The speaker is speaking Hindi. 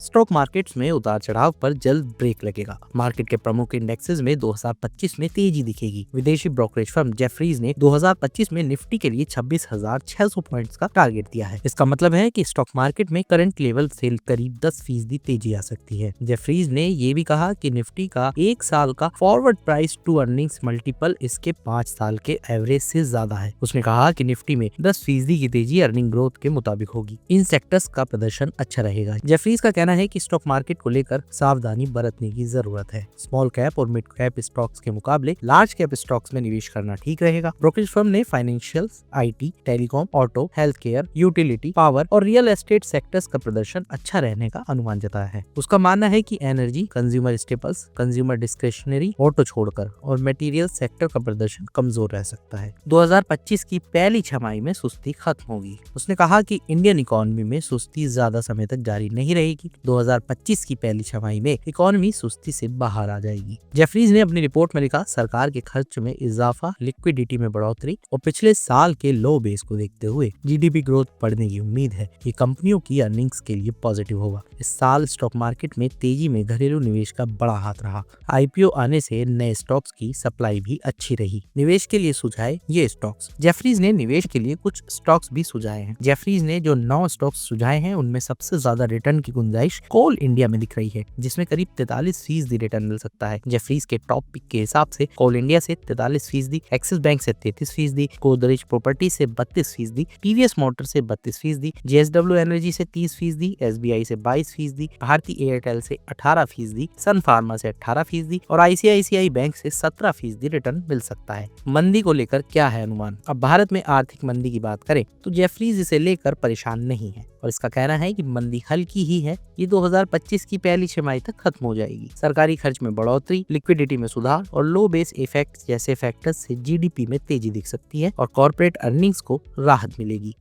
स्टॉक मार्केट्स में उतार चढ़ाव पर जल्द ब्रेक लगेगा। मार्केट के प्रमुख इंडेक्सेस में 2025 में तेजी दिखेगी। विदेशी ब्रोकरेज फर्म जेफरीज ने 2025 में निफ्टी के लिए 26,600 पॉइंट्स का टारगेट दिया है। इसका मतलब है कि स्टॉक मार्केट में करंट लेवल से करीब 10% तेजी आ सकती है। जेफरीज ने ये भी कहा कि निफ्टी का 1 साल का forward price to earnings multiple इसके 5 साल के एवरेज से ज्यादा है। उसने कहा कि निफ्टी में 10% की तेजी अर्निंग ग्रोथ के मुताबिक होगी। इन सेक्टर्स का प्रदर्शन अच्छा रहेगा। जेफरीज का कहना है कि स्टॉक मार्केट को लेकर सावधानी बरतने की जरूरत है। स्मॉल कैप और मिड कैप स्टॉक्स के मुकाबले लार्ज कैप स्टॉक्स में निवेश करना ठीक रहेगा। ब्रोकरेज फर्म ने financials, IT, telecom, auto, health care, utility, power और रियल एस्टेट सेक्टर्स का प्रदर्शन अच्छा रहने का अनुमान जताया है। उसका मानना है कि energy, consumer staples, consumer discretionary, auto छोड़कर और मटेरियल सेक्टर का प्रदर्शन कमजोर रह सकता है। 2025 की पहली छमाही में सुस्ती खत्म होगी। उसने कहा कि इंडियन इकोनॉमी में सुस्ती ज्यादा समय तक जारी नहीं रहेगी। 2025 की पहली छमाही में इकोनॉमी सुस्ती से बाहर आ जाएगी। जेफरीज ने अपनी रिपोर्ट में लिखा, सरकार के खर्च में इजाफा, लिक्विडिटी में बढ़ोतरी और पिछले साल के लो बेस को देखते हुए जीडीपी ग्रोथ बढ़ने की उम्मीद है। ये कंपनियों की अर्निंग्स के लिए पॉजिटिव होगा। इस साल स्टॉक मार्केट में तेजी में घरेलू निवेश का बड़ा हाथ रहा। आईपीओ आने से नए स्टॉक्स की सप्लाई भी अच्छी रही। निवेश के लिए सुझाए ये स्टॉक्स। जेफरीज ने निवेश के लिए कुछ स्टॉक्स भी सुझाए हैं। जेफरीज ने जो 9 स्टॉक्स सुझाए हैं उनमें सबसे ज्यादा रिटर्न की गुंजाइश कोल इंडिया में दिख रही है, जिसमें करीब 43% रिटर्न मिल सकता है। जेफरीज के टॉप पिक के हिसाब से कोल इंडिया से 43%, एक्सिस बैंक से 33%, गोदरेज प्रॉपर्टी से 32%, टीवीएस मोटर से 32%, जेएसडब्ल्यू एनर्जी से 30%, एसबीआई से 22%, भारती एयरटेल से 18%, सन फार्मा से 18% और आईसीआईसीआई बैंक से 17% रिटर्न मिल सकता है। मंदी को लेकर क्या है अनुमान? अब भारत में आर्थिक मंदी की बात करें तो जेफरीज इसे लेकर परेशान नहीं है और इसका कहना है कि मंदी हल्की ही है। ये 2025 की पहली छमाही तक खत्म हो जाएगी। सरकारी खर्च में बढ़ोतरी, लिक्विडिटी में सुधार और लो बेस इफेक्ट जैसे फैक्टर्स से जीडीपी में तेजी दिख सकती है और कॉर्पोरेट अर्निंग्स को राहत मिलेगी।